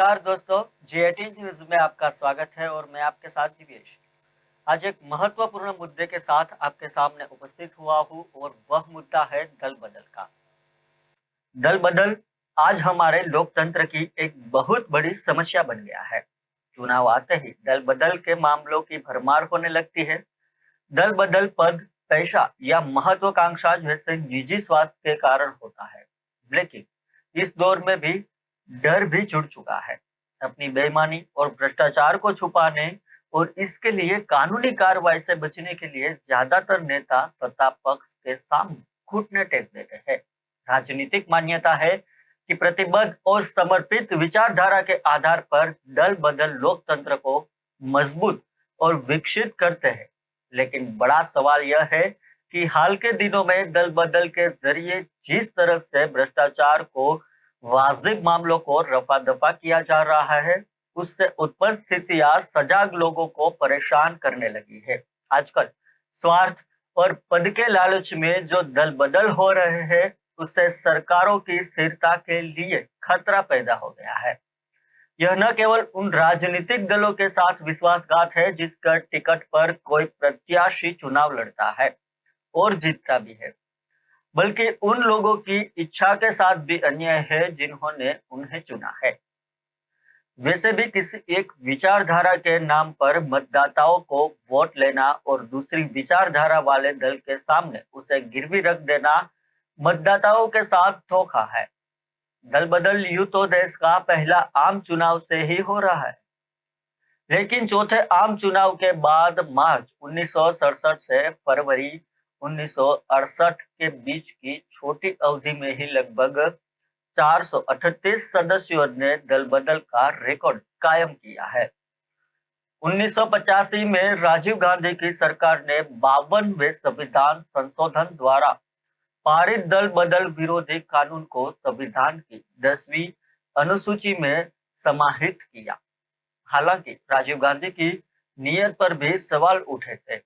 नमस्कार दोस्तों, जी18 न्यूज में आपका स्वागत है और मैं आपके साथ दिवेश। आज एक महत्वपूर्ण मुद्दे के साथ आपके सामने उपस्थित हुआ हूँ और वह मुद्दा है दल बदल का। दल बदल आज हमारे लोकतंत्र की एक बहुत बड़ी समस्या बन गया है। चुनाव आते ही दल बदल के मामलों की भरमार होने लगती है। दल बदल पद, पैसा या महत्वाकांक्षा जैसे निजी स्वार्थ के कारण होता है, लेकिन इस दौर में भी डर भी जुड़ चुका है। अपनी बेईमानी और भ्रष्टाचार को छुपाने और इसके लिए कानूनी कार्रवाई से बचने के लिए ज्यादातर नेता सत्ता पक्ष के सामने घुटने टेक देते हैं। राजनीतिक मान्यता है कि प्रतिबद्ध और समर्पित विचारधारा के आधार पर दल बदल लोकतंत्र को मजबूत और विकसित करते हैं। लेकिन बड़ा सवाल यह है कि हाल के दिनों में दल बदल के जरिए जिस तरह से भ्रष्टाचार को, वाजिब मामलों को रफा दफा किया जा रहा है, उससे उत्पन्न स्थितियां सजग लोगों को परेशान करने लगी है। आजकल स्वार्थ और पद के लालच में जो दल बदल हो रहे हैं, उससे सरकारों की स्थिरता के लिए खतरा पैदा हो गया है। यह न केवल उन राजनीतिक दलों के साथ विश्वासघात है जिसका टिकट पर कोई प्रत्याशी चुनाव लड़ता है और जीतता भी है, बल्कि उन लोगों की इच्छा के साथ भी अन्याय है जिन्होंने उन्हें चुना है। वैसे भी किसी एक विचारधारा के नाम पर मतदाताओं को वोट लेना और दूसरी विचारधारा वाले दल के सामने उसे गिरवी रख देना मतदाताओं के साथ धोखा है। दल बदल यूं तो देश का पहला आम चुनाव से ही हो रहा है, लेकिन चौथे आम चुनाव के बाद मार्च 1967 से फरवरी 1968 के बीच की छोटी अवधि में ही लगभग 438 सदस्यों ने दल बदल का रिकॉर्ड कायम किया है। 1985 में राजीव गांधी की सरकार ने 52वें संविधान संशोधन द्वारा पारित दल बदल विरोधी कानून को संविधान की 10वीं अनुसूची में समाहित किया। हालांकि राजीव गांधी की नीयत पर भी सवाल उठे थे।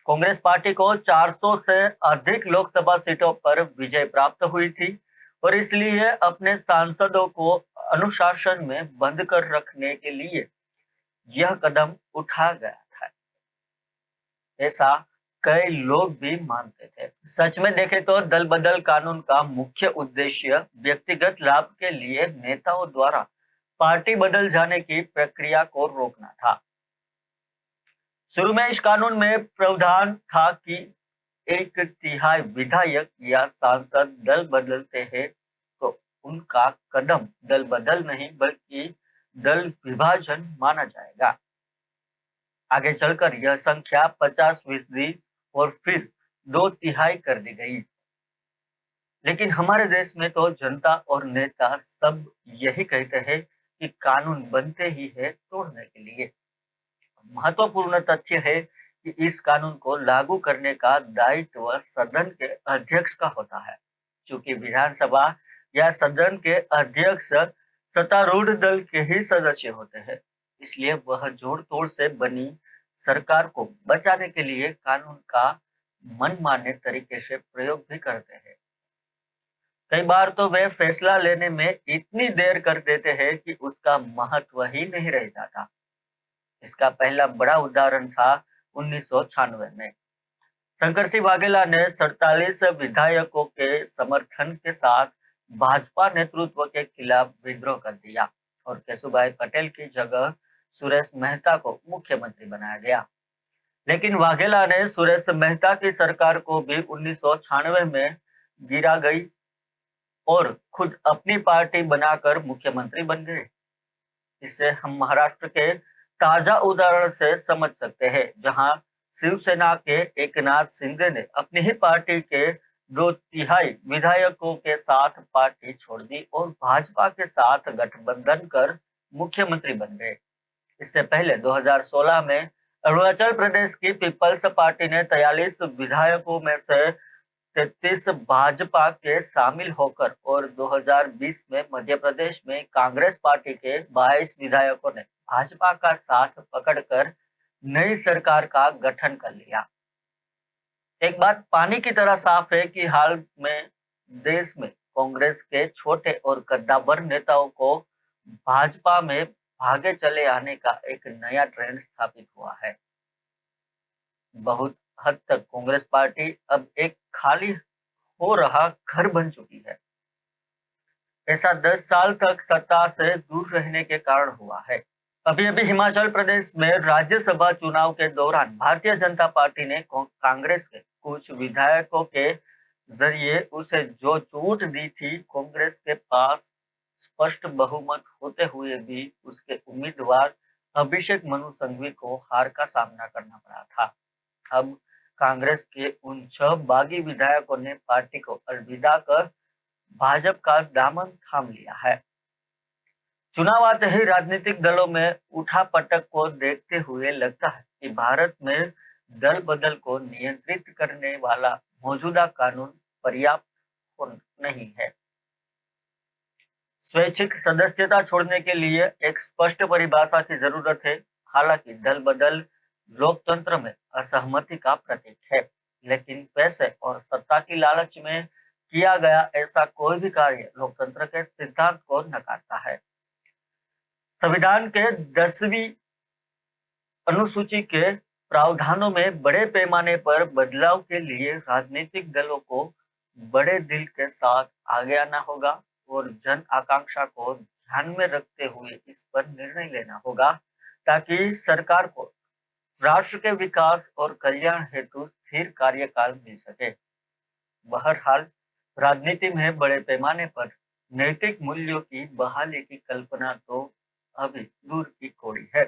कांग्रेस पार्टी को 400 से अधिक लोकसभा सीटों पर विजय प्राप्त हुई थी और इसलिए अपने सांसदों को अनुशासन में बंद कर रखने के लिए यह कदम उठा गया था, ऐसा कई लोग भी मानते थे। सच में देखें तो दल बदल कानून का मुख्य उद्देश्य व्यक्तिगत लाभ के लिए नेताओं द्वारा पार्टी बदल जाने की प्रक्रिया को रोकना था। शुरू में इस कानून में प्रावधान था कि 1/3 विधायक या सांसद दल बदलते हैं तो उनका कदम दल बदल नहीं बल्कि दल विभाजन माना जाएगा। आगे चलकर यह संख्या 50% और फिर 2/3 कर दी गई। लेकिन हमारे देश में तो जनता और नेता सब यही कहते हैं कि कानून बनते ही है तोड़ने के लिए। महत्वपूर्ण तथ्य है कि इस कानून को लागू करने का दायित्व सदन के अध्यक्ष का होता है। चूंकि विधानसभा या सदन के अध्यक्ष सत्तारूढ़ दल के ही सदस्य होते हैं, इसलिए वह जोड़ तोड़ से बनी सरकार को बचाने के लिए कानून का मनमाने तरीके से प्रयोग भी करते हैं। कई बार तो वे फैसला लेने में इतनी देर कर देते हैं कि उसका महत्व ही नहीं रह जाता। इसका पहला बड़ा उदाहरण था 1996 में। शंकर सिंह वाघेला ने 47 विधायकों के समर्थन के साथ भाजपा नेतृत्व के खिलाफ विद्रोह कर दिया और केशुभाई पटेल की जगह सुरेश मेहता को मुख्यमंत्री बनाया गया। लेकिन वाघेला ने सुरेश मेहता की सरकार को भी 1996 में गिरा गई और खुद अपनी पार्टी बनाकर मुख्यमंत्री बन गए। इससे हम महाराष्ट्र के ताजा उदाहरण से समझ सकते हैं, जहां शिवसेना के एकनाथ शिंदे ने अपनी ही पार्टी के 2/3 विधायकों के साथ पार्टी छोड़ दी और भाजपा के साथ गठबंधन कर मुख्यमंत्री बन गए। इससे पहले 2016 में अरुणाचल प्रदेश की पीपल्स पार्टी ने 43 विधायकों में से 33 भाजपा के शामिल होकर और 2020 में मध्य प्रदेश में कांग्रेस पार्टी के 22 विधायकों ने भाजपा का साथ पकड़कर नई सरकार का गठन कर लिया। एक बात पानी की तरह साफ है कि हाल में देश में कांग्रेस के छोटे और कद्दावर नेताओं को भाजपा में भागे चले आने का एक नया ट्रेंड स्थापित हुआ है। बहुत हद तक कांग्रेस पार्टी अब एक खाली हो रहा घर बन चुकी है। ऐसा 10 साल तक सत्ता से दूर रहने के कारण हुआ है। अभी अभी हिमाचल प्रदेश में राज्यसभा चुनाव के दौरान भारतीय जनता पार्टी ने कांग्रेस के कुछ विधायकों के जरिए उसे जो चोट दी थी, कांग्रेस के पास स्पष्ट बहुमत होते हुए भी उसके उम्मीदवार अभिषेक मनु सिंघवी को हार का सामना करना पड़ा था। अब कांग्रेस के उन 6 बागी विधायकों ने पार्टी को अलविदा कर भाजपा का दामन थाम लिया है। चुनाव आते ही राजनीतिक दलों में उठापटक को देखते हुए लगता है कि भारत में दल बदल को नियंत्रित करने वाला मौजूदा कानून पर्याप्त नहीं है। स्वैच्छिक सदस्यता छोड़ने के लिए एक स्पष्ट परिभाषा की जरूरत है। हालांकि दल बदल लोकतंत्र में असहमति का प्रतीक है, लेकिन पैसे और सत्ता की लालच में किया गया ऐसा कोई भी कार्य लोकतंत्र के सिद्धांत को नकारता है। संविधान के 10वीं अनुसूची के प्रावधानों में बड़े पैमाने पर बदलाव के लिए राजनीतिक दलों को बड़े दिल के साथ आगे आना होगा और जन आकांक्षा को ध्यान में रखते हुए इस पर निर्णय लेना होगा, ताकि सरकार को राष्ट्र के विकास और कल्याण हेतु स्थिर कार्यकाल मिल सके। बहरहाल राजनीति में बड़े पैमाने पर नैतिक मूल्यों की बहाली की कल्पना तो अभी दूर की कौड़ी है,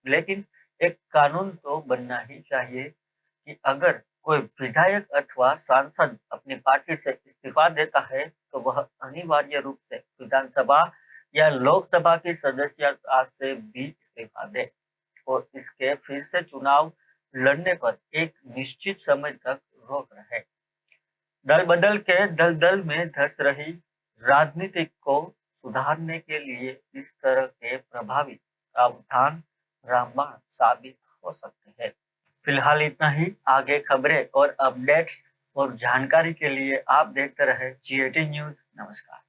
लेकिन एक कानून तो बनना ही चाहिए कि अगर कोई विधायक अथवा सांसद अपनी पार्टी से इस्तीफा देता है तो वह अनिवार्य रूप से विधानसभा या लोकसभा की सदस्यता से भी इस्तीफा दे और इसके फिर से चुनाव लड़ने पर एक निश्चित समय तक रोक रहे। दल बदल के दलदल में धंस रही राजनीति को सुधारने के लिए इस तरह के प्रभावी प्रावधान रामबाण साबित हो सकते हैं। फिलहाल इतना ही। आगे खबरें और अपडेट्स और जानकारी के लिए आप देखते रहे GAT न्यूज। नमस्कार।